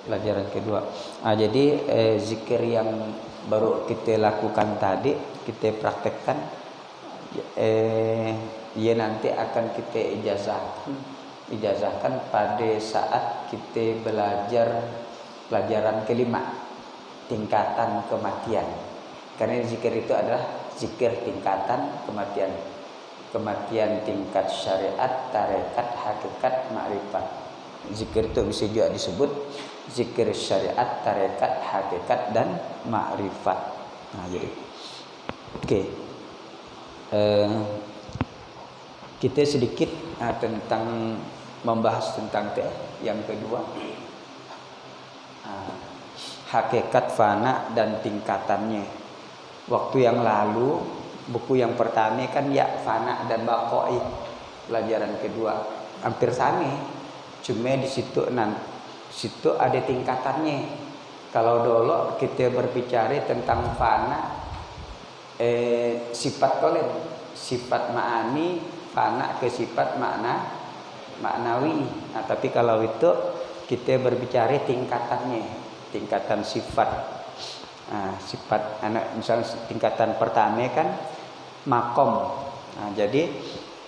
pelajaran kedua. Jadi zikir yang baru kita lakukan tadi, kita praktekkan, ya nanti akan kita ijazahkan pada saat kita belajar pelajaran kelima, tingkatan kematian. Karena zikir itu adalah zikir tingkatan kematian. Kematian tingkat syariat, tarekat, hakikat, ma'rifat. Zikir itu bisa juga disebut zikir syariat, tarekat, hakikat, dan ma'rifat. Nah, jadi oke. Kita sedikit tentang membahas tentang yang kedua, hakikat fana dan tingkatannya. Waktu yang lalu buku yang pertama kan ya fana dan baqai, pelajaran kedua hampir sama, cuma di situ ada tingkatannya. Kalau dulu kita berbicara tentang fana, sifat kolen, sifat ma'ani, fana ke sifat maknawi. Nah, tapi kalau itu kita berbicara tingkatannya, tingkatan sifat. Sifat anak, misalnya tingkatan pertama kan makom. Nah, jadi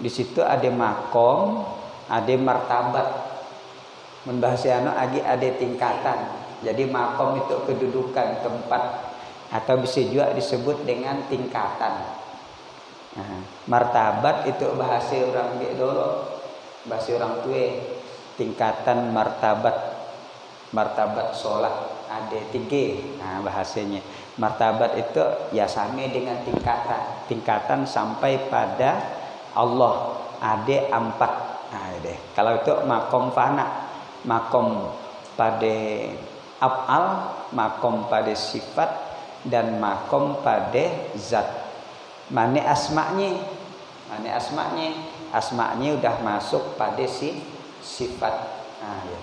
di situ ada makom, ada martabat. Membahas ada tingkatan. Jadi makom itu kedudukan, tempat, atau bisa juga disebut dengan tingkatan. Nah, martabat itu bahasa orang dulu, bahasa orang tua. Tingkatan martabat sholat ada 3. Nah, bahasanya martabat itu ya sama dengan tingkatan sampai pada Allah ada 4. Nah, deh. Kalau itu makom fana, makom pada af'al, makom pada sifat, dan makom pada zat. Mana asma'nya? Asma'nya udah masuk pada sifat. Nah, ya.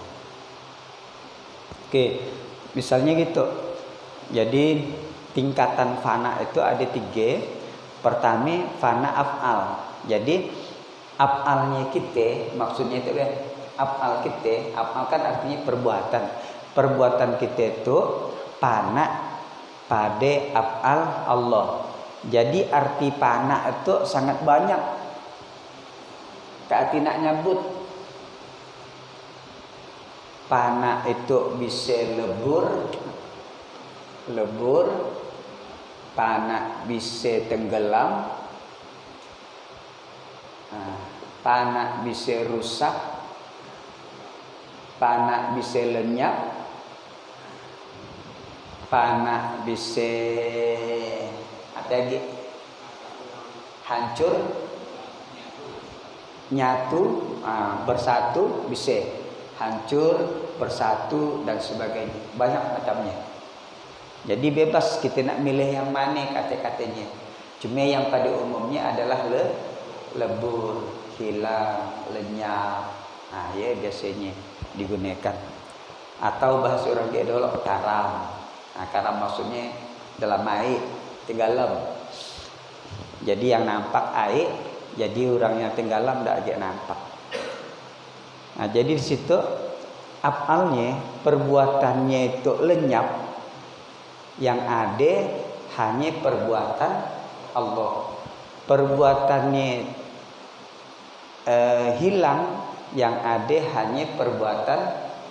Oke, misalnya gitu. Jadi tingkatan fana itu ada 3. Pertama fana af'al. Jadi af'alnya kita, maksudnya itu kan af'al kita. Af'al kan artinya perbuatan. Perbuatan kita itu fana pada af'al Allah. Jadi arti fana itu sangat banyak. Kak nak nyebut fana itu bisa lebur, fana bisa tenggelam, fana bisa rusak, fana bisa lenyap, fana bisa apa lagi? Hancur, nyatu, bersatu, bisa hancur, bersatu, dan sebagainya. Banyak macamnya. Jadi bebas kita nak milih yang mana kata-katanya. Cuma yang pada umumnya adalah lebur, hilang, lenyap. Nah, ya biasanya digunakan. Atau bahasa orang dia dulu karam. Nah, karam maksudnya dalam air, tenggelam. Jadi yang nampak air, jadi orang yang tenggelam tidak agak nampak. Nah, jadi di situ af'alnya, perbuatannya itu lenyap, yang ada hanya perbuatan Allah. Perbuatannya hilang, yang ada hanya perbuatan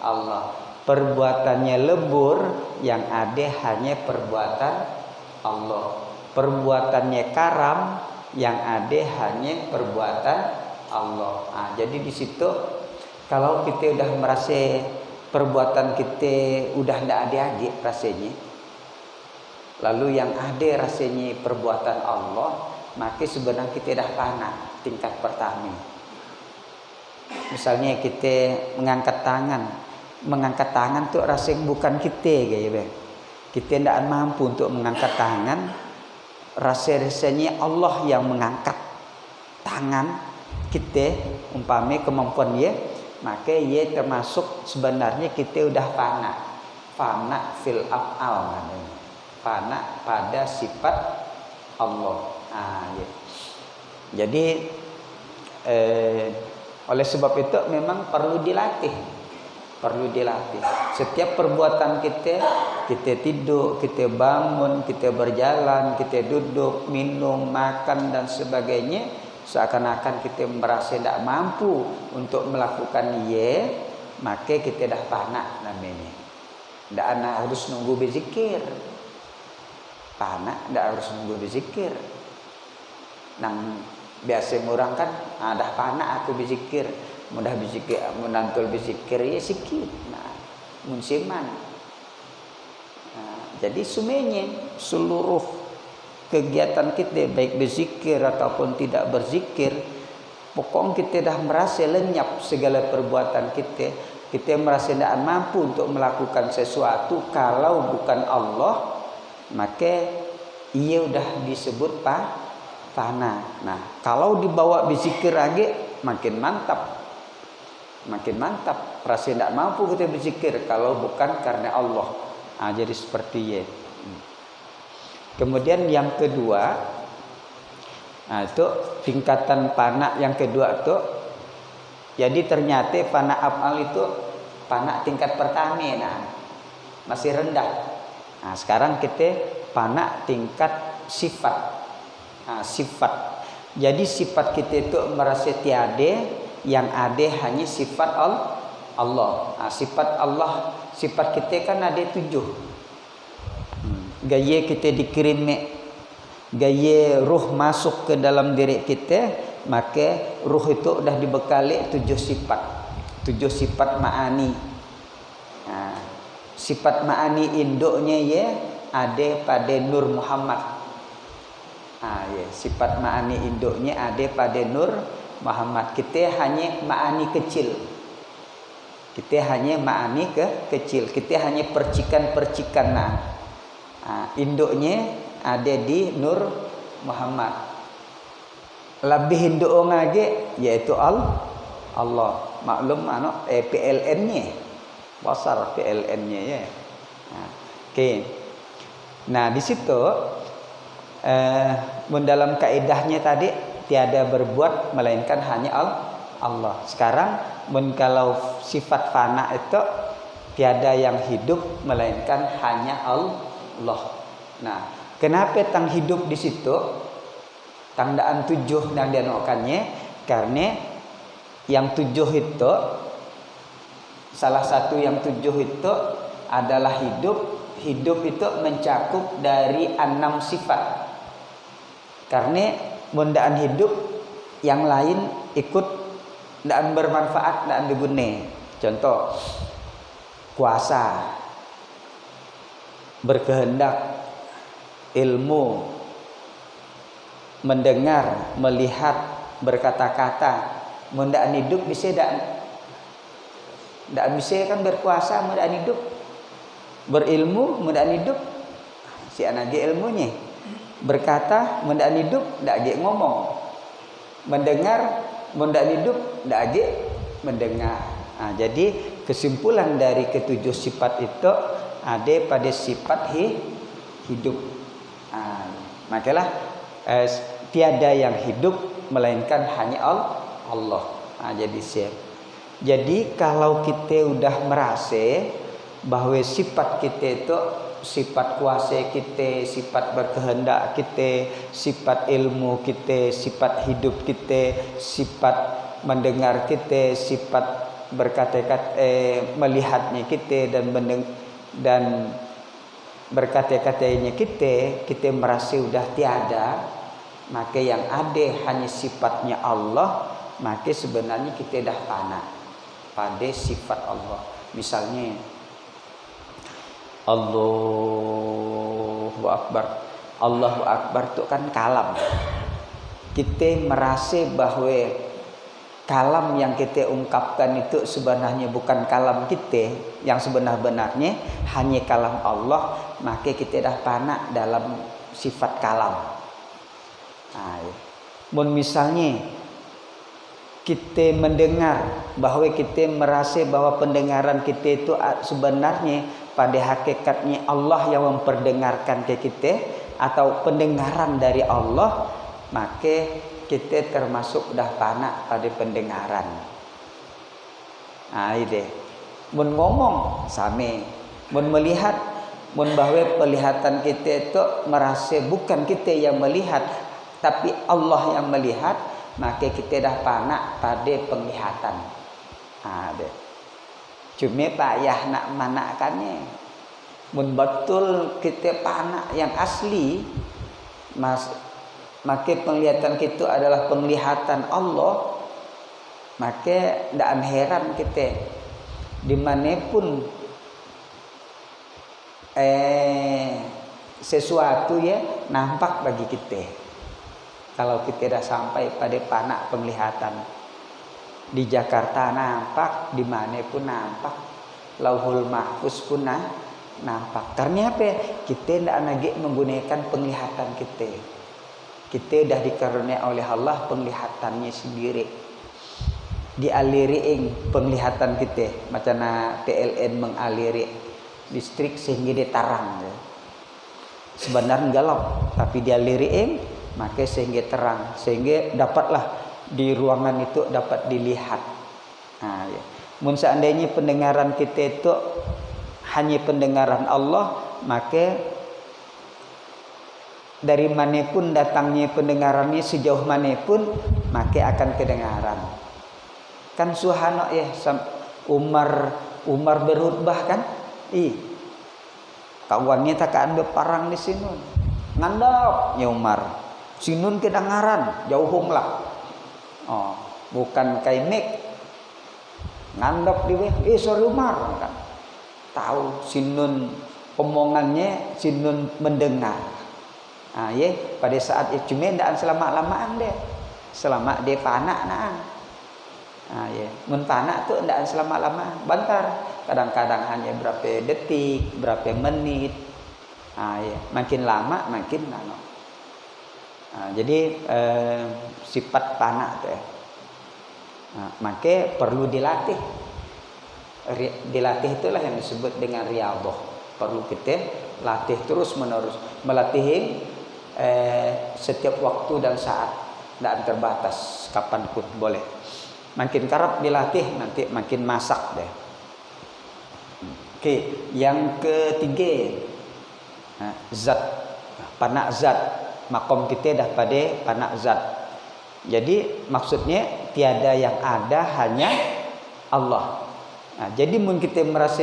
Allah. Perbuatannya lebur, yang ada hanya perbuatan Allah. Perbuatannya karam, yang ada hanya perbuatan Allah. Nah, jadi di situ kalau kita udah merasa perbuatan kita udah tidak ada lagi rasanya, lalu yang ada rasanya perbuatan Allah, maka sebenarnya kita dah fana tingkat pertama. Misalnya kita mengangkat tangan tuh rasanya bukan kita, gitu. Kita tidak mampu untuk mengangkat tangan. Rasanya Allah yang mengangkat tangan kita, umpamanya kemampuan dia, maka ia termasuk sebenarnya kita udah fana fil af'al, fana pada sifat Allah. Ya. Jadi oleh sebab itu memang perlu dilatih perlu dilatih. Setiap perbuatan kita tidur, kita bangun, kita berjalan, kita duduk, minum, makan dan sebagainya, seakan-akan kita merasa tidak mampu untuk melakukan maka kita dah panak namanya. Tidak harus nunggu berzikir. Panak tidak harus nunggu berzikir. Nang biasa orang kan, dah panak aku berzikir, mudah berzikir, menantul berzikir ya sikit. Nah, musiman. Nah, jadi semuanya seluruh kegiatan kita baik berzikir ataupun tidak berzikir, pokoknya kita dah merasa lenyap segala perbuatan kita merasa tidak mampu untuk melakukan sesuatu kalau bukan Allah, maka ia sudah disebut fana. Nah, kalau dibawa berzikir lagi makin mantap. Makin mantap. Rasa tidak mampu kita berzikir kalau bukan karena Allah. Nah, jadi seperti itu. Kemudian yang kedua, nah itu tingkatan fana yang kedua itu. Jadi ternyata fana af'al itu fana tingkat pertama, nah masih rendah. Nah, sekarang kita fana tingkat sifat. Nah, sifat. Jadi sifat kita itu merasa tiada, yang ada hanya sifat Allah. Nah, sifat Allah, sifat kita kan ada 7. Gaya kita dikirim, gaya ruh masuk ke dalam diri kita, maka ruh itu dah dibekali 7 sifat. 7 sifat ma'ani. Nah, sifat ma'ani induknya ada pada Nur Muhammad. Sifat ma'ani induknya ada pada Nur Muhammad. Kita hanya ma'ani kecil. Kita hanya ma'ani kecil. Kita hanya percikan-percikan. Induknya ada di Nur Muhammad. Lebih induk lagi yaitu Allah. Maklum PLN-nya. Besar PLN-nya ya. Oke. Nah, di situ dalam kaidahnya tadi tiada berbuat melainkan hanya Allah. Sekarang kalau sifat fana itu tiada yang hidup melainkan hanya Allah. Nah, kenapa tang hidup di situ? Tandaan 7 yang dianokannya karena yang 7 itu, salah satu yang 7 itu adalah hidup. Hidup itu mencakup dari 6 sifat. Karena mundaan hidup yang lain ikut dan bermanfaat dan diguna. Contoh, kuasa, berkehendak, ilmu, mendengar, melihat, berkata-kata. Mundaan hidup bisa tidak bisa kan berkuasa mundaan hidup. Berilmu mundaan hidup si anak ilmunya. Berkata mundaan hidup ndak age ngomong. Mendengar mundaan hidup ndak age mendengar. Nah, jadi kesimpulan dari ketujuh sifat itu ada pada sifat hidup. Nah, makalah tiada yang hidup melainkan hanya Allah. Nah, jadi kalau kita udah merasa bahwa sifat kita itu sifat kuasa kita, sifat berkehendak kita, sifat ilmu kita, sifat hidup kita, sifat mendengar kita, sifat berkata-kata melihatnya kita dan berkata-katanya kita merasa sudah tiada, maka yang ada hanya sifatnya Allah, maka sebenarnya kita dah fana pada sifat Allah. Misalnya Allahu Akbar. Allahu Akbar itu kan kalam. Kita merasa bahwa kalam yang kita ungkapkan itu sebenarnya bukan kalam kita, yang sebenar-benarnya hanya kalam Allah, maka kita dah fana dalam sifat kalam. Misalnya kita mendengar, bahwa kita merasa bahwa pendengaran kita itu sebenarnya pada hakikatnya Allah yang memperdengarkan ke kita, atau pendengaran dari Allah, maka kita termasuk dah fana pada pendengaran. Ini. Mun ngomong same, mun melihat, mun bahwa pelihatan kita itu merasa bukan kita yang melihat, tapi Allah yang melihat, maka kita dah panak pada penglihatan. Ada. Cuma payah nak manakannya. Mun betul kita panak yang asli, maka penglihatan kita adalah penglihatan Allah, maka tidak heran kita dimanapun sesuatu ya nampak bagi kita. Kalau kita dah sampai pada panak penglihatan, di Jakarta nampak, di mana pun nampak, Lauhul Mahfuz pun nampak. Karena apa? Kita tidak lagi menggunakan penglihatan kita. Kita dah dikaruniai oleh Allah penglihatannya sendiri. Dialiri penglihatan kita, macam PLN mengaliri listrik sehingga dia tarang. Sebenarnya gelap, tapi dialiri maka sehingga terang, sehingga dapatlah di ruangan itu dapat dilihat. Ya. Mun seandainya pendengaran kita itu hanya pendengaran Allah, maka dari manapun datangnya pendengarannya, sejauh manapun, maka akan kedengaran. Kan suhana ya, Umar berkhutbah kan? Kawannya tak ambil parang di sini. Ngandap ya Umar. Sinun kedengaran, jauh lah. Bukan kaimek ngandap di sorry Umar kan tahu sinun omongannya, sinun mendengar. Ya pada saat itu cuma tidak selama-lamaan deh, selama dia panak ya mun panak tu tidak selama-lama, bentar, kadang-kadang hanya berapa detik, berapa menit. Ya makin lama makin lama. Jadi sifat panak tu maka perlu dilatih. Dilatih itulah yang disebut dengan riyadhah. Perlu kita latih terus menerus, melatih setiap waktu dan saat, tidak terbatas, kapanpun boleh. Makin kerap dilatih nanti makin masak deh. Oke, yang ketiga, zat, panak zat. Makom kita dah pada panak zat. Jadi maksudnya tiada yang ada, hanya Allah. Jadi mun kita merasa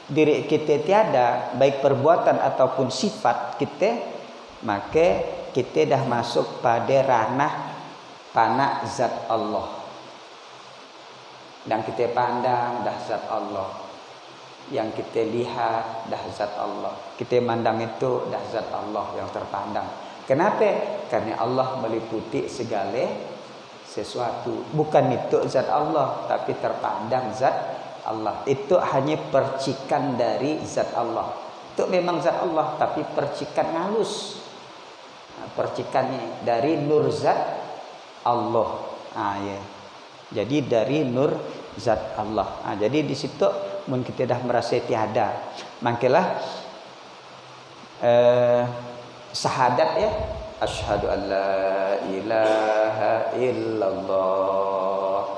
diri kita tiada, baik perbuatan ataupun sifat kita, maka kita dah masuk pada ranah panak zat Allah. Dan kita pandang dah zat Allah. Yang kita lihat dah zat Allah. Kita mandang itu dah zat Allah yang terpandang. Kenapa? Karena Allah meliputi segala sesuatu. Bukan itu zat Allah, tapi terpandang zat Allah. Itu hanya percikan dari zat Allah. Itu memang zat Allah, tapi percikan halus. Percikannya dari nur zat Allah. Ya. Jadi dari nur zat Allah. Jadi di situ mun kita dah merasa tiada, mangkelah syahadat ya, asyhadu an la ilaha illallah,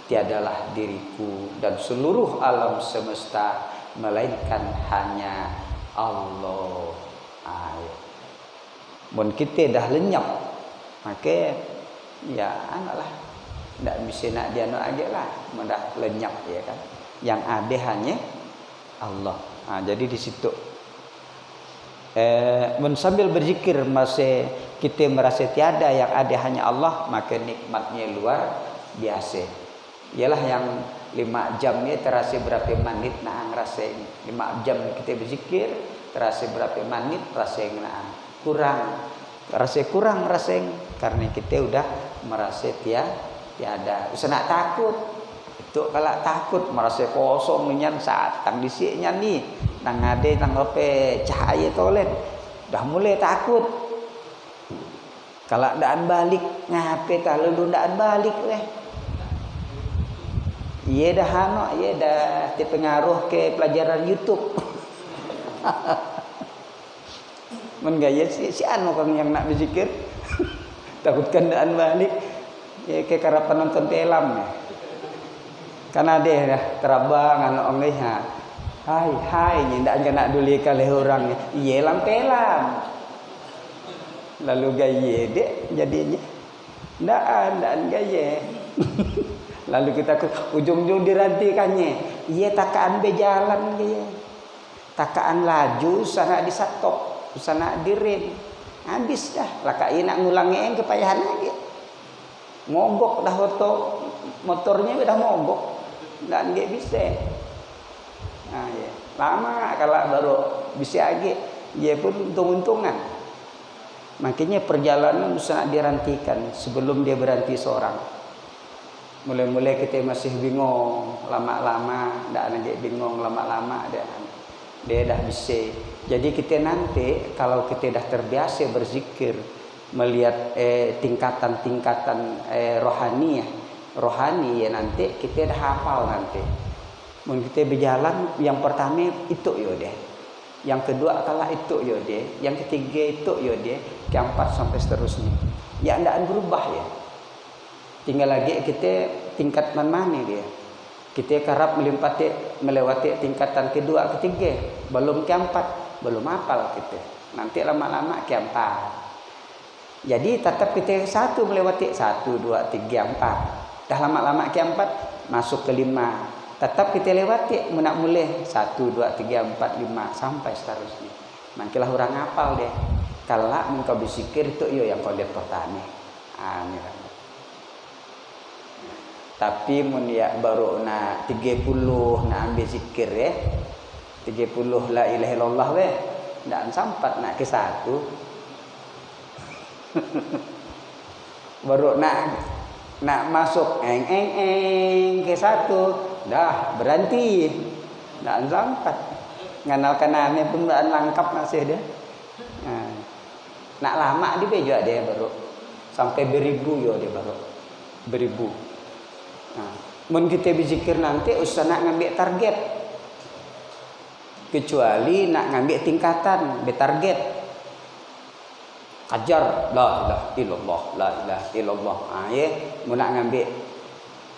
tiadalah diriku dan seluruh alam semesta melainkan hanya Allah. Mun kita dah lenyap, maka ya anaklah tidak bisa nak dia nak aja lah, mudah lenyap ya kan. Yang ada hanya Allah. Jadi di situ sambil berzikir masih kita merasa tiada, yang ada hanya Allah, maka nikmatnya luar biasa. Ialah yang 5 jam ni terasa berapa menit nak rasa ini. 5 jam kita berzikir terasa berapa menit rasa nak kurang. Rasa kurang rasa karena kita udah merasa tiada. Usah nak takut. Itu kalau takut merasa kosong nyan saat tang disiknya ni nang ade nang apa cahaya toilet dah mulai takut. Kalau ndaan balik ngape tak lalu ndaan balik weh. Ye dah hano, ye dah terpengaruh ke pelajaran YouTube. Men gaya si anu kang yang nak berzikir. Takutkan ndaan balik. Ya ke karapan nonton film ya. Karena dia dah terabang anak orang ha. Hai ni ndak kena duli kali orang ni. Iye lampelam. Lalu gaya dek jadinya. Ndak gaya. Lalu kita ke ujung-ujung dirantikannya. Iye takaan berjalan gaya. Takaan laju sana disatop, sana direm. Habis dah. Lakai nak ngulangi kepayahan lagi. Mogok dah motornya dah mogok. Dan dia bisa. Nah, ya. Lama kalau baru bisa lagi. Dia pun untung-untungan. Makanya perjalanan sangat dirantikan sebelum dia berhenti seorang. Mulai-mulai kita masih bingung, lama-lama dah lagi bingung, lama-lama dia dah bisa. Jadi kita nanti kalau kita dah terbiasa berzikir, melihat tingkatan-tingkatan rohani ya nanti kita dah hafal nanti. Mungkin kita berjalan yang pertama itu yo deh. Yang kedua kalah itu yo deh. Yang ketiga itu yo deh. Keempat sampai seterusnya. Ya ndak berubah ya. Tinggal lagi kita tingkat mana dia. Kita kerap melewati tingkatan kedua, ketiga, belum keempat, belum hafal kita. Nanti lama-lama keempat. Jadi tetap kita satu melewati 1, 2, 3, 4. Dah lama-lama keempat masuk ke 5. Tetap kita lewati nak mulai 1, 2, 3, 4, 5 sampai seterusnya. Makilah orang hafal deh. Kalau engkau berzikir itu yang kau lihat pertama. Ini. Tapi mun ya baru nak 30 nak ambil zikir ya. 30 la ilaha illallah weh. Ndak sampat nak ke 1. Baru nak masuk ke 1 dah berhenti. Ndak sampat. Nganal kanane pun ndak lengkap masih dia. Nak lama dia juga dia baru sampai beribu yo dia baru. Beribu. Nah, mun kita berzikir nanti usah nak ngambil target. Kecuali nak ngambil tingkatan, bertarget. Ajar la ilaha illallah, la ilaha illallah. Ya, mun nak ngambil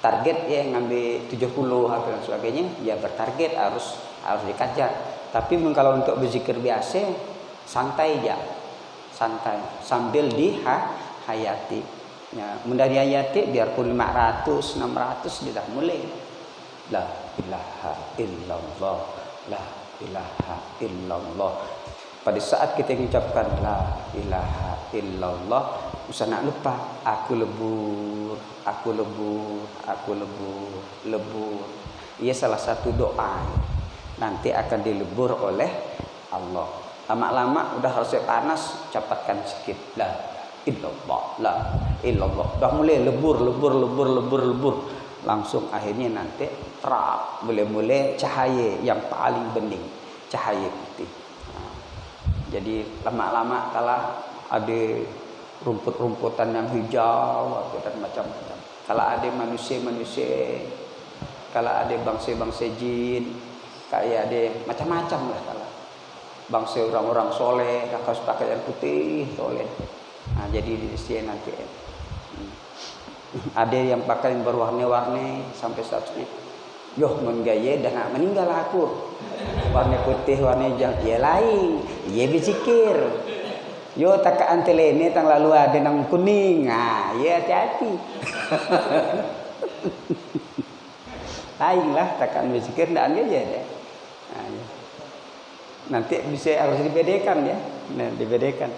target ya ngambil 70 atau sebagainya, ya bertarget harus dikajar. Tapi kalau untuk berzikir biasa santai aja. Santai sambil dihayati. Ya, mudah dihayati biarpun 500, 600 dia dah mulai. La ilaha illallah, la ilaha illallah. Pada saat kita mengucapkan la ilaha illallah, usah nak lupa aku lebur, aku lebur, aku lebur, lebur. Ia salah satu doa. Nanti akan dilebur oleh Allah. Lama-lama udah harusnya panas, cepatkan sikit. La illallah, la illallah. Dah mulai lebur. Langsung akhirnya nanti terang, mulai cahaya yang paling bening, cahaya putih. Jadi lama-lama kalau ada rumput-rumputan yang hijau dan macam-macam. Kalau ada manusia-manusia, kalau ada bangsa-bangsa jin, kayak ada macam-macam lah kalau. Bangsa orang-orang soleh, kakak pakaian putih, soleh. Nah, jadi di sini nanti ada yang pakai berwarna-warni sampai seterusnya. Yoh menggaya dah nak meninggal aku. Warna putih, warna hijau, dia lain. Dia berzikir. Yo takaan telene tang lalu ada nang kuning. Ah, ya hati-hati. Lain lah takaan berzikir ndak aja deh. Nah, ya. Nanti bisa harus dibedakan ya. Nah, dibedakan.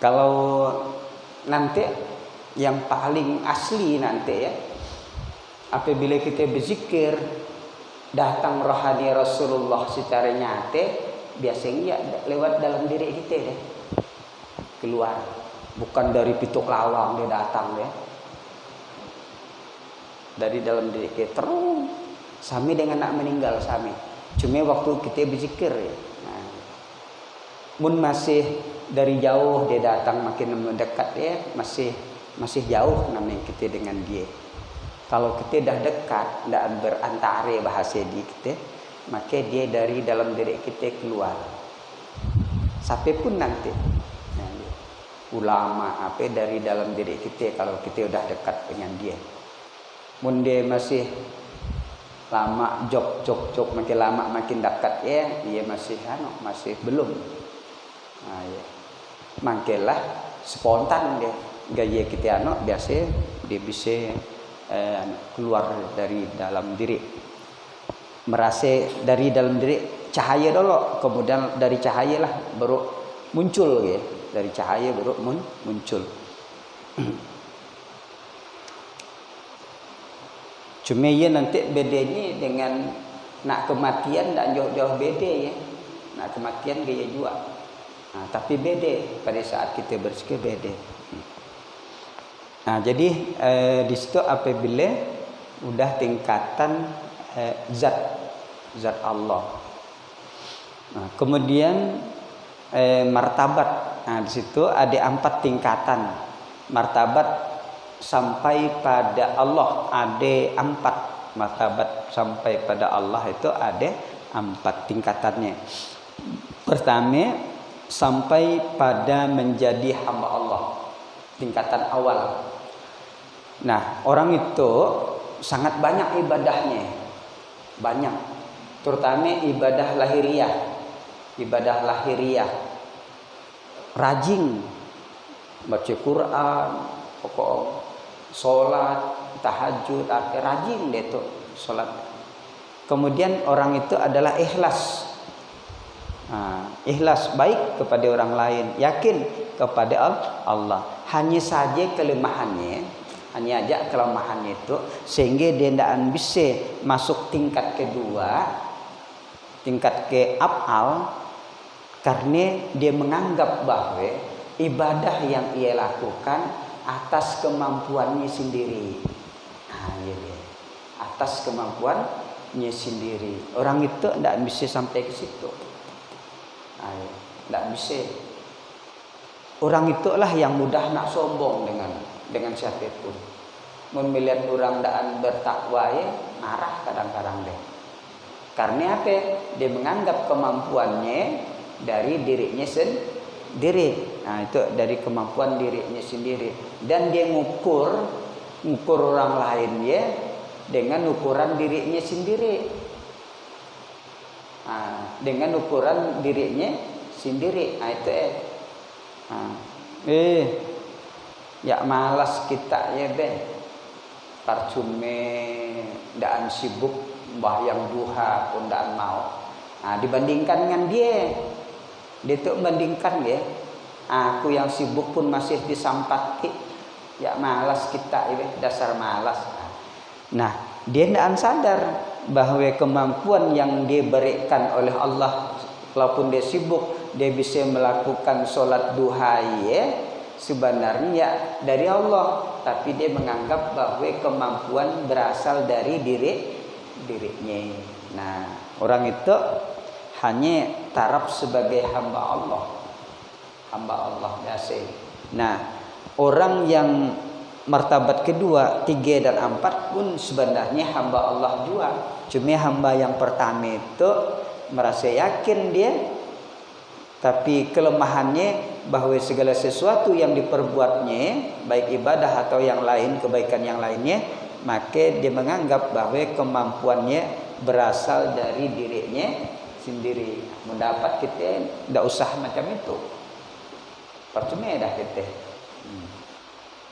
Kalau nanti yang paling asli nanti ya, apabila kita berzikir datang rohani Rasulullah secara nyata, biasanya lewat dalam diri kita deh, keluar, bukan dari pituk lawang dia datang deh, dari dalam diri kita terus, sami dengan nak meninggal sami, cuma waktu kita berzikir ya. Nah, mun masih dari jauh dia datang makin mendekat ya masih jauh namanya kita dengan dia. Kalau kita dah dekat, dah berantara bahasa di kita, maka dia dari dalam diri kita keluar. Sampai pun nanti. Nah, ulama apa dari dalam diri kita kalau kita udah dekat dengan dia. Mun dia masih lama jok makin lama makin dekat ya, dia masih belum. Nah, ya. Mangkelah spontan dia gaya kita biasa dia bisa keluar dari dalam diri, merasa dari dalam diri cahaya dulu, kemudian dari cahaya lah baru muncul ya, dari cahaya baru muncul. Cuma ya nanti bedanya dengan nak kematian dan jauh-jauh beda ya, nak kematian gaya juga. Nah, tapi beda pada saat kita berzikir beda. Nah, jadi di situ apabila udah tingkatan zat Allah. Nah, kemudian martabat. Nah, di situ ada 4 tingkatan martabat sampai pada Allah, ada 4 martabat sampai pada Allah itu ada 4 tingkatannya. Pertama sampai pada menjadi hamba Allah, tingkatan awal. Nah, orang itu sangat banyak ibadahnya, banyak, terutama ibadah lahiriah, rajin baca Quran, pokok sholat, tahajud, rajin dia tuh sholat. Kemudian orang itu adalah ikhlas. Nah, ikhlas baik kepada orang lain, yakin kepada Allah. Hanya saja kelemahannya itu sehingga dia tidak bisa masuk tingkat kedua, tingkat ke af'al, karena dia menganggap bahwa ibadah yang ia lakukan atas kemampuannya sendiri. Nah, iya, atas kemampuannya sendiri. Orang itu tidak bisa sampai ke situ. Nah, tidak bisa. Orang itulah yang mudah nak sombong dengan siapapun. Melihat orang tidak bertakwa ya, marah kadang-kadang deh. Karena apa? Dia menganggap kemampuannya dari dirinya sendiri. Nah, itu dari kemampuan dirinya sendiri, dan dia ngukur orang lain ya dengan ukuran dirinya sendiri. Nah, dengan ukuran dirinya sendiri. Nah, itu ya malas kita ya parcume daan sibuk bayang duha pun daan mau. Nah, dibandingkan dengan dia tuh membandingkan ya, aku yang sibuk pun masih disampati, ya malas kita ini, dasar malas. Nah, dia tidak sadar bahwa kemampuan yang diberikan oleh Allah, walaupun dia sibuk, dia bisa melakukan sholat duha ya, sebenarnya dari Allah, tapi dia menganggap bahwa kemampuan berasal dari dirinya. Nah, orang itu hanya taraf sebagai hamba Allah biasa. Nah, orang yang martabat kedua, 3 dan 4 pun sebenarnya hamba Allah juga. Cuma hamba yang pertama itu merasa yakin dia, tapi kelemahannya bahwa segala sesuatu yang diperbuatnya, baik ibadah atau yang lain, kebaikan yang lainnya, maka dia menganggap bahwa kemampuannya berasal dari dirinya sendiri. Mendapat kita tidak usah macam itu, percuma dah kita,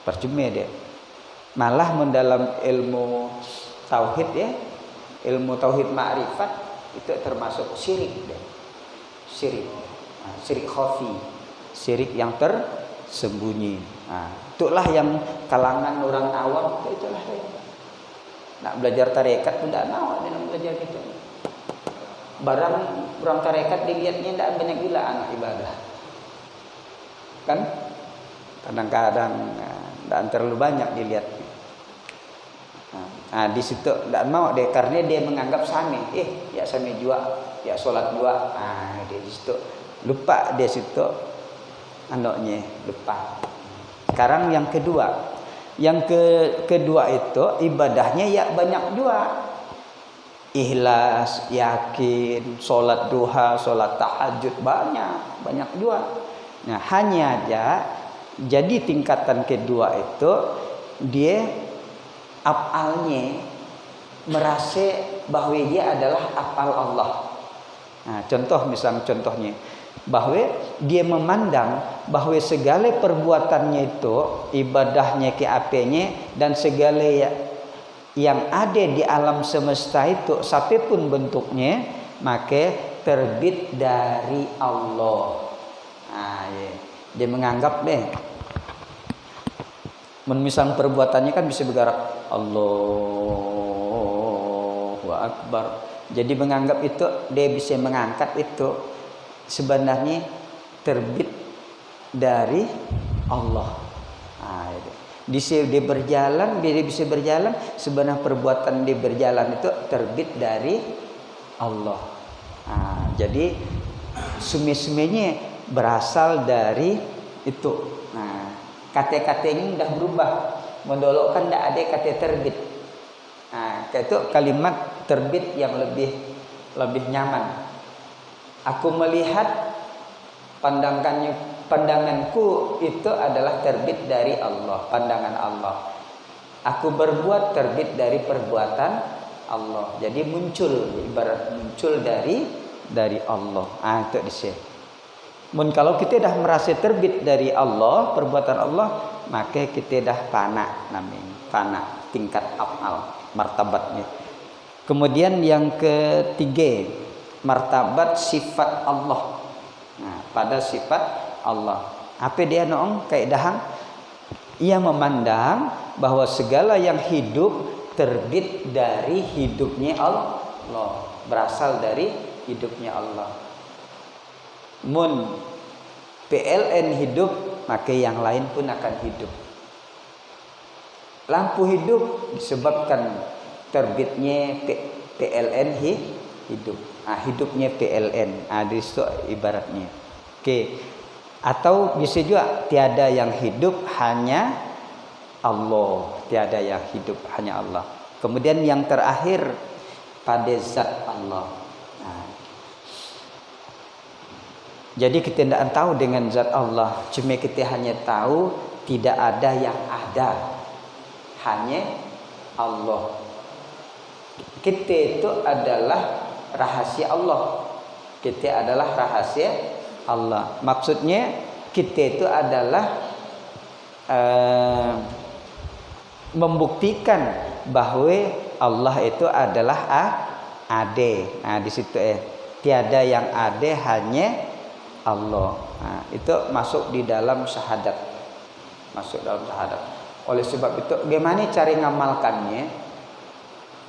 percuma dia. Malah mendalam ilmu tauhid ya, ilmu tauhid ma'rifat itu termasuk syirik deh. Syirik khafi, syirik yang tersembunyi. Nah, itulah yang kalangan orang awam itulah dia. Nak belajar tarekat pun tidak mau dia nak belajar gitu. Barang orang tarekat dilihatnya tidak banyak gila anak ibadah. Kan kadang-kadang tidak terlalu banyak dilihat. Nah, di situ tidak mau deh, karena dia menganggap sami. Ya sami juga, ya sholat juga. Nah, dia di situ lupa, dia situ anaknya lupa. Sekarang yang kedua. Yang kedua itu ibadahnya ya banyak juga. Ikhlas, yakin, sholat duha, sholat tahajud banyak juga. Nah, hanya aja Jadi tingkatan kedua itu dia afalnya merasa bahwa dia adalah afal Allah. Nah, contohnya bahwa dia memandang bahwa segala perbuatannya itu, ibadahnya, keapiannya, dan segala yang ada di alam semesta itu, apapun bentuknya, maka terbit dari Allah. Nah, ya. Dia menganggap misal perbuatannya kan bisa bergerak Allahu Akbar. Jadi menganggap itu, dia bisa mengangkat itu sebenarnya terbit dari Allah. Nah, dia berjalan, dia bisa berjalan, sebenarnya perbuatan dia berjalan itu terbit dari Allah. Nah, jadi sumi-suminya berasal dari itu. Nah, kata-katanya sudah berubah. Mendolokkan tidak ada kata terbit. Nah, itu kalimat terbit yang lebih nyaman. Aku melihat pandanganku itu adalah terbit dari Allah, pandangan Allah. Aku berbuat terbit dari perbuatan Allah. Jadi ibarat muncul dari Allah. Ah, itu di sini. Kalau kita dah merasa terbit dari Allah, perbuatan Allah, maka kita dah fana namanya, fana tingkat afal martabatnya. Kemudian yang ketiga, martabat sifat Allah. Nah, pada sifat Allah. Apa dia noong kaidahan? Ia memandang bahwa segala yang hidup terbit dari hidupnya Allah, berasal dari hidupnya Allah. Mun PLN hidup, maka yang lain pun akan hidup. Lampu hidup disebabkan terbitnya PLN hidup. Hidupnya PLN. Di situ ibaratnya. Oke. Atau bisa juga tiada yang hidup, hanya Allah. Tiada yang hidup, hanya Allah. Kemudian yang terakhir pada zat Allah. Jadi kita tidak tahu dengan zat Allah. Cuma kita hanya tahu tidak ada yang ada, hanya Allah. Kita itu adalah rahasia Allah. Kita adalah rahasia Allah. Maksudnya kita itu adalah membuktikan bahwa Allah itu adalah ada. Nah, di situ tiada yang ada, hanya Allah. Nah, itu masuk di dalam syahadat. Masuk dalam syahadat. Oleh sebab itu, bagaimana cara ngamalkannya?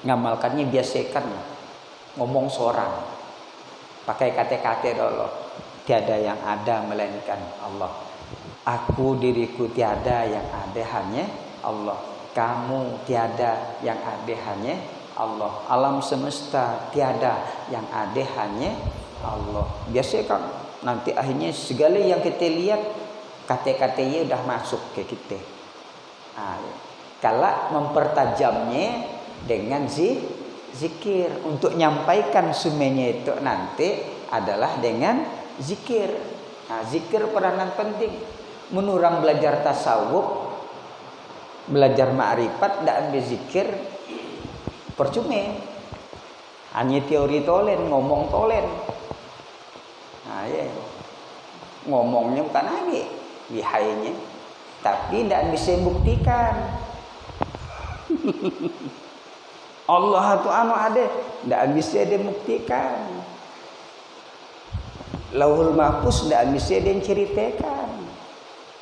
Ngamalkannya biasakan ngomong seorang. Pakai kata-kata dulu. Tiada yang ada melainkan Allah. Aku, diriku tiada yang ada, hanya Allah. Kamu tiada yang ada, hanya Allah. Alam semesta tiada yang ada, hanya Allah. Biasakan. Nanti akhirnya segala yang kita lihat, kata-katanya udah masuk ke kita. Kalau mempertajamnya dengan zikir, untuk nyampaikan semuanya itu nanti adalah dengan zikir. Zikir peranan penting. Menurang belajar tasawuf, belajar ma'rifat, tidak ambil zikir, percuma. Hanya teori tolen, ngomong tolen. Ngomongnya bukan lagi bihainya, tapi tidak bisa buktikan. Allah itu ada, tidak bisa dibuktikan. Lauhul Mahfuz tidak bisa diceritakan,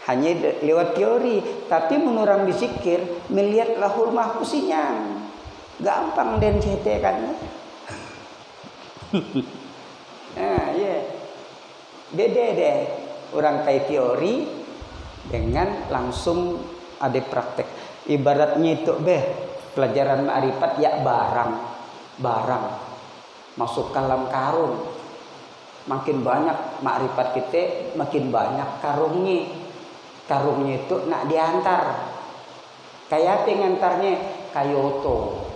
hanya lewat teori. Tapi menurang dizikir, melihat Lauhul Mahfuznya, gampang dan ceritakannya. Beda deh orang kayak teori dengan langsung ada praktek. Ibaratnya itu pelajaran ma'rifat ya barang masuk ke dalam karung. Makin banyak ma'rifat kita, makin banyak karungnya. Karungnya itu nak diantar. Kayak apa ngantarnya? Kayak oto,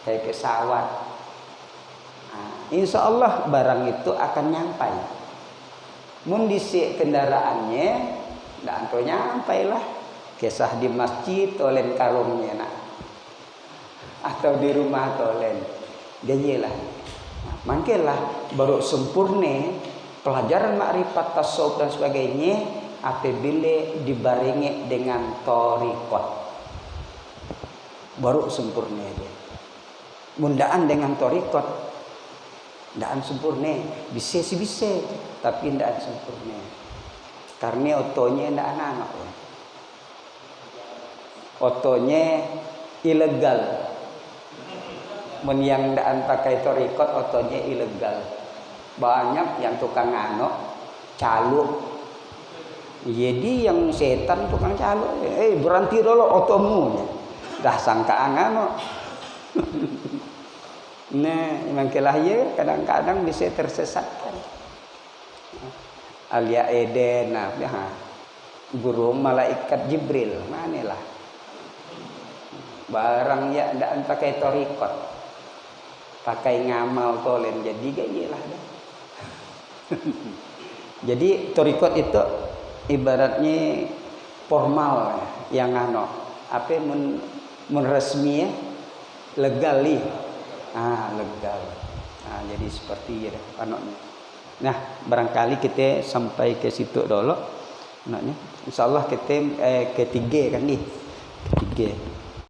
kayak pesawat. Insya Allah barang itu akan nyampai. Mun disi kendaraannya ndak anto nyampai lah. Kisah di masjid tolen karungnya nak. Atau di rumah tolen. Gayelah. Mangkelah baru sempurna pelajaran makrifat tasawuf dan sebagainya apabila dibarengi dengan thariqat. Baru sempurna dia. Mundaan dengan thariqat ndaan sempurna, bisa sih bisa, tapi ndaan sempurna. Karena otonya ndak anak ya. Otonya ilegal. Men yang ndaan pakai thariqat otonya ilegal. Banyak yang tukang anok calo. Jadi yang setan tukang calo, berhenti dulu otomu. Dah sangka angano. Nah, mangkelah ya kadang-kadang bisa tersesatkan. Alia Eden, nah, guru malaikat Jibril, manalah. Barang ya ndak pakai thariqat. Pakai ngamal tolen jadi gayelah dah. Jadi thariqat itu ibaratnya formal yang apa men resmi legal nih. Legal. Jadi seperti itu anaknya. Nah, barangkali kita sampai ke situ dulu anaknya. Insyaallah kita ketiga kan nih. Ketiga.